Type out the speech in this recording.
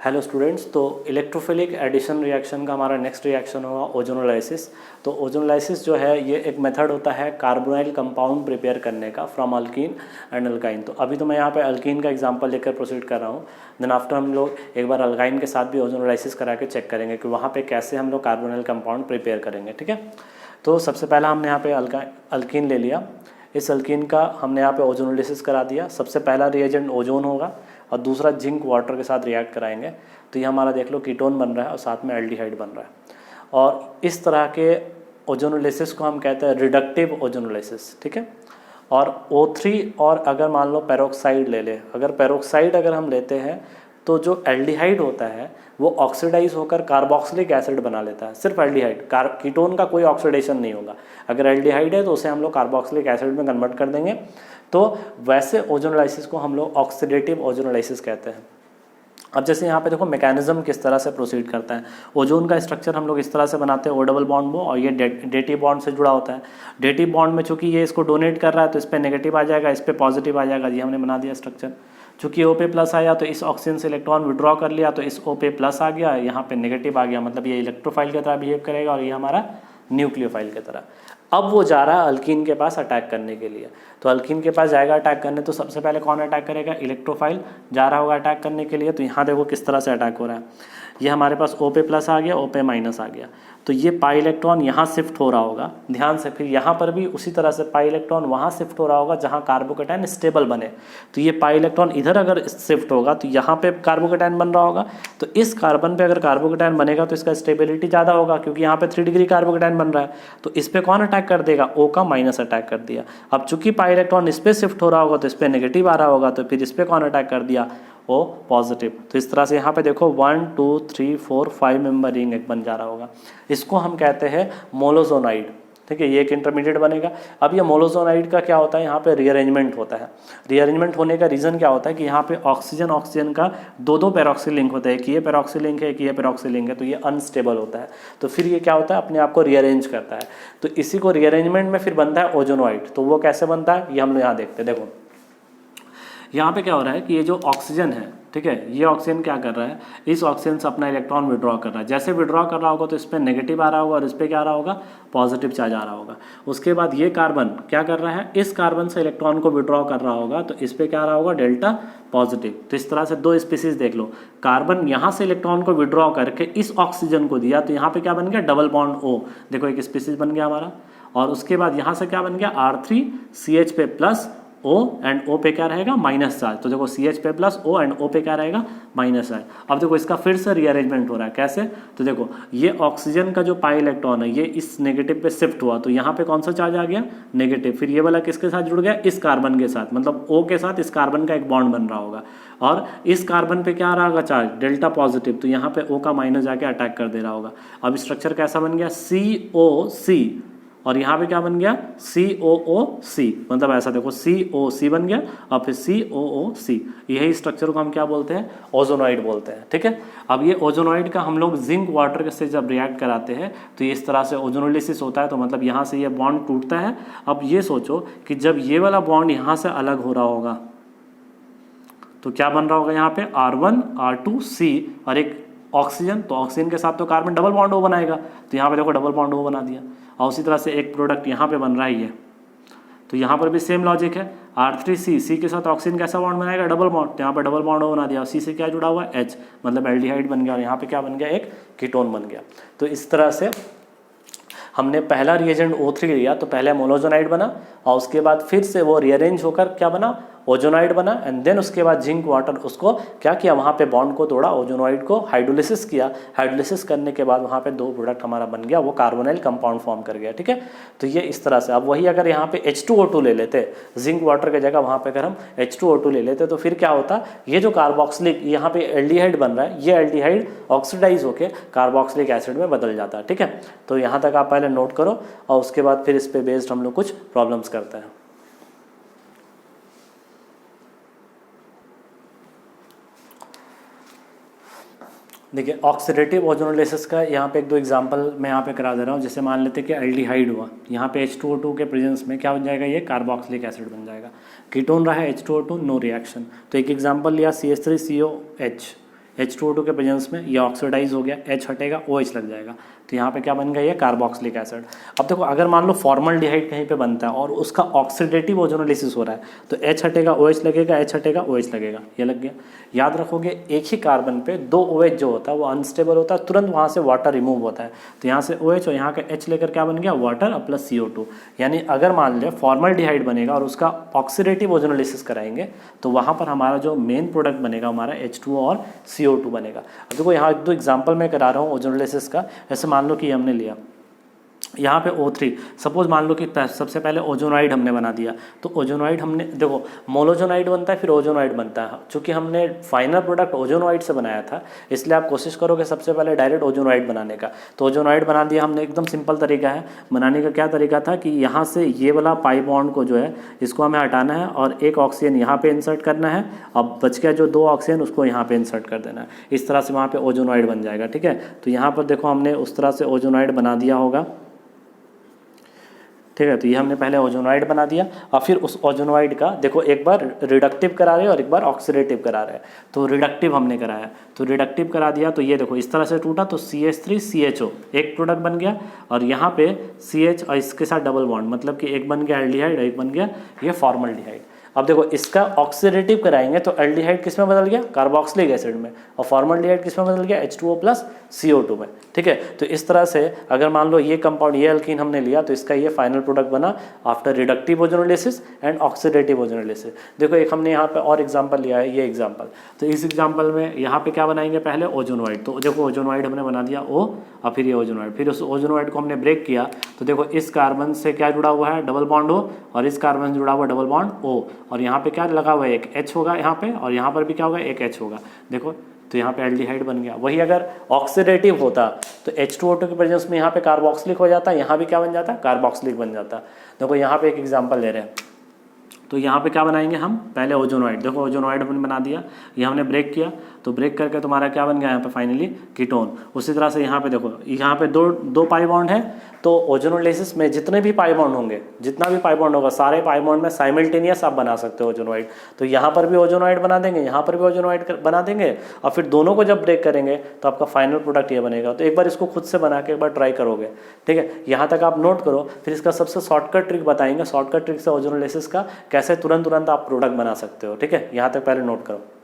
Hello students, तो electrophilic addition reaction का हमारा नेक्स्ट रिएक्शन होगा ओजोनोलाइसिस। तो ओजोनोलाइसिस जो है ये एक मेथड होता है कार्बोनाइल कंपाउंड प्रिपेयर करने का फ्रॉम अल्कीन एंड अल्काइन। तो अभी तो मैं यहाँ पे अल्कीन का एग्जांपल लेकर प्रोसीड कर रहा हूँ। देन आफ्टर हम लोग एक बार अल्काइन के साथ भी ओजोनोलाइसिस करा के चेक करेंगे कि वहाँ पर कैसे हम लोग कार्बोनाइल कंपाउंड प्रिपेयर करेंगे। ठीक है, तो सबसे पहला हमने यहाँ पे अल्कीन ले लिया। इस अल्कीन का हमने यहाँ पे ओजोनोलाइसिस करा दिया। सबसे पहला रिएजेंट ओजोन होगा और दूसरा जिंक वाटर के साथ रिएक्ट कराएंगे। तो ये हमारा देख लो कीटोन बन रहा है और साथ में एल्डिहाइड बन रहा है। और इस तरह के ओजोनोलाइसिस को हम कहते हैं रिडक्टिव ओजोनोलाइसिस। ठीक है, और O3 और अगर मान लो पेरोक्साइड ले ले, अगर पेरोक्साइड अगर हम लेते हैं तो जो एल्डिहाइड होता है वो ऑक्सीडाइज होकर कार्बोक्सिलिक एसिड बना लेता है। सिर्फ एल्डिहाइड, कीटोन का कोई ऑक्सीडेशन नहीं होगा। अगर एल्डिहाइड है तो उसे हम लोग कार्बोक्सिलिक एसिड में कन्वर्ट कर देंगे। तो वैसे ओजोनोलाइसिस को हम लोग ऑक्सीडेटिव ओजोनोलाइसिस कहते हैं। अब जैसे यहाँ पे देखो मैकेनिज्म किस तरह से प्रोसीड करता है। ओजोन का स्ट्रक्चर हम लोग इस तरह से बनाते हैं, ओ डबल बॉन्ड वो, और ये डेटिव बॉन्ड से जुड़ा होता है। डेटिव बॉन्ड में चूंकि ये इसको डोनेट कर रहा है तो इस पर नेगेटिव आ जाएगा, इस पर पॉजिटिव आ जाएगा। ये हमने बना दिया स्ट्रक्चर। चूंकि O पे प्लस आया तो इस ऑक्सीजन से इलेक्ट्रॉन विड्रॉ कर लिया तो इस O पे प्लस आ गया, यहाँ पे नेगेटिव आ गया, मतलब ये इलेक्ट्रोफाइल की तरह बिहेव करेगा और ये हमारा न्यूक्लियोफाइल की तरह। अब वो जा रहा है अल्कीन के पास अटैक करने के लिए। तो अल्कीन के पास जाएगा अटैक करने, तो सबसे पहले कौन अटैक करेगा? इलेक्ट्रोफाइल जा रहा होगा अटैक करने के लिए। तो यहाँ देखो किस तरह से अटैक हो रहा है। ये हमारे पास O पे प्लस आ गया, O पे माइनस आ गया, तो ये पाई इलेक्ट्रॉन यहाँ शिफ्ट हो रहा होगा ध्यान से। फिर यहाँ पर भी उसी तरह से पाई इलेक्ट्रॉन वहाँ शिफ्ट हो रहा होगा जहाँ कार्बोकेटाइन स्टेबल बने। तो ये पाई इलेक्ट्रॉन इधर अगर शिफ्ट होगा तो यहाँ पे कार्बोकेटाइन बन रहा होगा। तो इस कार्बन पे अगर कार्बोकेटाइन बनेगा तो इसका स्टेबिलिटी ज़्यादा होगा, क्योंकि यहाँ पे 3 डिग्री कार्बोकेटाइन बन रहा है। तो इस पर कौन अटैक कर देगा? O का माइनस अटैक कर दिया। अब चूंकि पाई इलेक्ट्रॉन इस पर शिफ्ट हो रहा होगा तो इस पर नेगेटिव आ रहा होगा, तो फिर इस पर कौन अटैक कर दिया? O positive. तो इस तरह से यहाँ पे देखो 1 2 3 4 5 मेंबर रिंग एक बन जा रहा होगा। इसको हम कहते हैं मोलोजोनाइड। ठीक है, ये एक इंटरमीडिएट बनेगा। अब ये मोलोजोनाइड का क्या होता है? यहाँ पे रीअरेंजमेंट होता है। रीअरेंजमेंट होने का रीज़न क्या होता है कि यहाँ पे ऑक्सीजन का दो पेरोक्सिल लिंक होता है, एक ये पेरोक्सिल लिंक है, एक ये पेरोक्सिल लिंक है, तो ये अनस्टेबल होता है। तो फिर ये क्या होता है? अपने आप को रीअरेंज करता है। तो इसी को रीअरेंजमेंट में फिर बनता है ओजोनोइड। तो वो कैसे बनता है ये हम लोग यहाँ देखते हैं। देखो यहाँ पे क्या हो रहा है कि ये जो ऑक्सीजन है, ठीक है, ये ऑक्सीजन क्या कर रहा है? इस ऑक्सीजन से अपना इलेक्ट्रॉन विड्रॉ कर रहा है। जैसे विड्रॉ कर रहा होगा तो इस पर नेगेटिव आ रहा होगा और इस पर क्या आ रहा होगा? पॉजिटिव चार्ज आ रहा होगा। उसके बाद ये कार्बन क्या कर रहा है? इस कार्बन से इलेक्ट्रॉन को विड्रॉ कर रहा होगा, तो इस पर क्या आ रहा होगा? Delta positive. तो इस तरह से दो स्पीसीज देख लो। कार्बन यहाँ से इलेक्ट्रॉन को विड्रॉ करके इस ऑक्सीजन को दिया, तो यहाँ पे क्या बन गया? Double bond O। देखो एक स्पीसीज बन गया हमारा। और उसके बाद यहाँ से क्या बन गया? R3CH पे प्लस O एंड O पे क्या रहेगा? Minus charge. तो देखो CH पे प्लस O एंड O पे क्या रहेगा? Minus charge. अब देखो इसका फिर से रीअरेंजमेंट हो रहा है। कैसे? तो देखो ये ऑक्सीजन का जो पाई इलेक्ट्रॉन है ये इस नेगेटिव पे शिफ्ट हुआ, तो यहाँ पे कौन सा चार्ज आ गया? नेगेटिव। फिर ये वाला किसके साथ जुड़ गया? इस कार्बन के साथ, मतलब O के साथ इस कार्बन का एक बॉन्ड बन रहा होगा। और इस कार्बन पे क्या आ रहा होगा? Charge delta positive. तो यहाँ पे O का माइनस जाके अटैक कर दे रहा होगा। अब स्ट्रक्चर कैसा बन गया? COC। और यहाँ पे क्या बन गया? COOC। मतलब ऐसा देखो COC बन गया और फिर COOC। यही स्ट्रक्चर को हम क्या बोलते हैं? ओजोनोइड बोलते हैं। ठीक है, अब ये ओजोनोइड का हम लोग जिंक वाटर से जब रिएक्ट कराते हैं तो ये इस तरह से ओजोनोलिसिस होता है। तो मतलब यहाँ से ये बॉन्ड टूटता है। अब ये सोचो कि जब ये वाला बॉन्ड यहाँ से अलग हो रहा होगा तो क्या बन रहा होगा? यहाँ पे R1 R2C और एक ऑक्सीजन। तो ऑक्सीजन के साथ तो कार्बन डबल बॉन्ड O बनाएगा, तो यहाँ पे देखो डबल बॉन्ड O बना दिया। और उसी तरह से एक प्रोडक्ट यहाँ पे बन रहा है ये। तो यहाँ पर भी सेम लॉजिक है। R3C के साथ ऑक्सीजन कैसा बॉन्ड बनाएगा? Double bond. तो यहाँ पे डबल बॉन्ड O बना दिया और C से क्या जुड़ा हुआ है? H, मतलब एल्डिहाइड बन गया। और यहाँ पे क्या बन गया? एक कीटोन बन गया। तो इस तरह से हमने पहला रिएजेंट O3 लिया, तो पहले मोलोजोनाइड बना और उसके बाद फिर से वो रीअरेंज होकर क्या बना? ओजोनोइड बना। एंड देन उसके बाद जिंक वाटर उसको क्या किया? वहाँ पे बॉन्ड को तोड़ा, ओजोनोइड को हाइड्रोलिसिस किया। हाइड्रोलिसिस करने के बाद वहाँ पे दो प्रोडक्ट हमारा बन गया, वो कार्बोनाइल कंपाउंड फॉर्म कर गया। ठीक है, तो ये इस तरह से। अब वही अगर यहाँ पे H2O2 ले लेते, जिंक वाटर की जगह वहाँ पे अगर हम H2O2 ले लेते तो फिर क्या होता? ये जो कार्बोक्सिलिक यहाँ पे एल्डिहाइड बन रहा है, ये एल्डिहाइड ऑक्सीडाइज होकर कार्बोक्सिलिक एसिड में बदल जाता है। ठीक है, तो यहाँ तक आप पहले नोट करो और उसके बाद फिर इस पे बेस्ड हम लोग कुछ प्रॉब्लम्स करते हैं। देखिए ऑक्सीडेटिव ओजोनोलाइसिस का यहाँ पे एक दो एग्जांपल मैं यहाँ पे करा दे रहा हूँ। जैसे मान लेते कि एल्डिहाइड हुआ, यहाँ पे H2O2 के प्रेजेंस में क्या बन जाएगा? ये कार्बोक्सिलिक एसिड बन जाएगा। कीटोन रहा है H2O2, नो रिएक्शन। तो एक एग्जांपल लिया CH3COH, H2O2 के प्रेजेंस में ये ऑक्सीडाइज हो गया, H हटेगा, OH लग जाएगा, तो यहाँ पे क्या बन गया ये कार्बोक्सिलिक एसिड। अब देखो अगर मान लो फॉर्मल्डिहाइड कहीं पे बनता है और उसका ऑक्सीडेटिव ओजोनोलिसिस हो रहा है तो H हटेगा OH लगेगा, H हटेगा OH लगेगा, ये लग गया। याद रखोगे एक ही कार्बन पे 2 OH जो होता है वो अनस्टेबल होता है, तुरंत वहाँ से वाटर रिमूव होता है, तो यहाँ से OH और यहाँ का H लेकर क्या बन गया वाटर और प्लस CO2। यानी अगर मान ले फॉर्मल्डिहाइड बनेगा और उसका ऑक्सीडेटिव ओजोनोलिसिस कराएंगे तो वहाँ पर हमारा जो मेन प्रोडक्ट बनेगा हमारा H2O और CO2 बनेगा। अब देखो यहाँ 2 एग्जाम्पल मैं करा रहा हूँ ओजोनोलिसिस का। जैसे मान लो कि हमने लिया यहाँ पे O3, सपोज मान लो कि सबसे पहले ओजोनाइड हमने बना दिया, तो ओजोनाइड हमने देखो मोनोजोनाइड बनता है फिर ओजोनाइड बनता है, चूँकि हमने फाइनल प्रोडक्ट ओजोनाइड से बनाया था इसलिए आप कोशिश करोगे सबसे पहले डायरेक्ट ओजोनाइड बनाने का। तो ओजोनाइड बना दिया हमने, एकदम सिंपल तरीका है बनाने का। क्या तरीका था कि यहाँ से ये वाला पाई बॉन्ड को जो है इसको हमें हटाना है और एक ऑक्सीजन यहाँ पे इंसर्ट करना है, अब बच गया जो 2 ऑक्सीजन उसको यहाँ पे इंसर्ट कर देना है, इस तरह से वहाँ पे ओजोनाइड बन जाएगा। ठीक है, तो यहाँ पर देखो हमने उस तरह से ओजोनाइड बना दिया होगा। ठीक है, तो ये हमने पहले ओजोनाइड बना दिया और फिर उस ओजोनाइड का देखो एक बार रिडक्टिव करा रहे हैं और एक बार ऑक्सीडेटिव करा रहे हैं। तो रिडक्टिव हमने कराया, तो रिडक्टिव करा दिया तो ये देखो इस तरह से टूटा, तो CH3CHO एक प्रोडक्ट बन गया और यहाँ पे CH और इसके साथ डबल बॉन्ड, मतलब कि एक बन गया एल्डिहाइड और एक बन गया ये फॉर्मल्डिहाइड। अब देखो इसका ऑक्सीडेटिव कराएंगे तो एल्डिहाइड किस में बदल गया कार्बोक्सिलिक एसिड में, और फॉर्मल्डिहाइड किस में बदल गया H2O प्लस CO2 में। ठीक है, तो इस तरह से अगर मान लो ये कंपाउंड ये अल्कीन हमने लिया तो इसका ये फाइनल प्रोडक्ट बना after reductive ozonolysis and oxidative ozonolysis. देखो एक हमने यहाँ पे और एग्जांपल लिया है, ये एग्जांपल, तो इस एग्जांपल में यहाँ पे क्या बनाएंगे पहले ओजोनोइड, तो देखो ओजोनोइड हमने बना दिया O और फिर ये ओजोनोइड, फिर उस ओजोनोइड को हमने ब्रेक किया तो देखो इस कार्बन से क्या जुड़ा हुआ है डबल बॉन्ड O और इस कार्बन से जुड़ा हुआ डबल बॉन्ड O, और यहाँ पे क्या लगा हुआ है एक H होगा यहाँ पे और यहाँ पर भी क्या होगा एक H होगा। देखो तो यहाँ पे एल्डिहाइड बन गया। वही अगर ऑक्सीडेटिव होता तो H2O2 के प्रेजेंस में यहाँ पे कार्बोक्सिलिक हो जाता, यहाँ भी क्या बन जाता कार्बोक्सिलिक बन जाता। देखो यहाँ पे एक एग्जांपल ले रहे हैं, तो यहाँ पे क्या बनाएंगे हम पहले ओजोनोइड, देखो ओजोनोइड हमने बना दिया, ये हमने ब्रेक किया तो ब्रेक करके तुम्हारा क्या बन गया यहाँ पे फाइनली कीटोन। उसी तरह से यहाँ पे देखो यहाँ पे दो पाई बॉन्ड है, तो ओजोनोलिसिस में जितने भी पाई बॉन्ड होंगे, जितना भी पाई बॉन्ड होगा सारे पाई बॉन्ड में साइमल्टेनियस आप बना सकते हो ओजोनोइड। तो यहाँ पर भी ओजोनोइड बना देंगे, यहाँ पर भी ओजोनोइड बना देंगे और फिर दोनों को जब ब्रेक करेंगे तो आपका फाइनल प्रोडक्ट ये बनेगा। तो एक बार इसको खुद से बना के एक बार ट्राई करोगे। ठीक है, यहाँ तक आप नोट करो, फिर इसका सबसे शॉर्टकट ट्रिक बताएंगे, शॉर्टकट ट्रिक से ओजोनोलिसिस का कैसे तुरंत आप प्रोडक्ट बना सकते हो। ठीक है, यहाँ तक पहले नोट करो।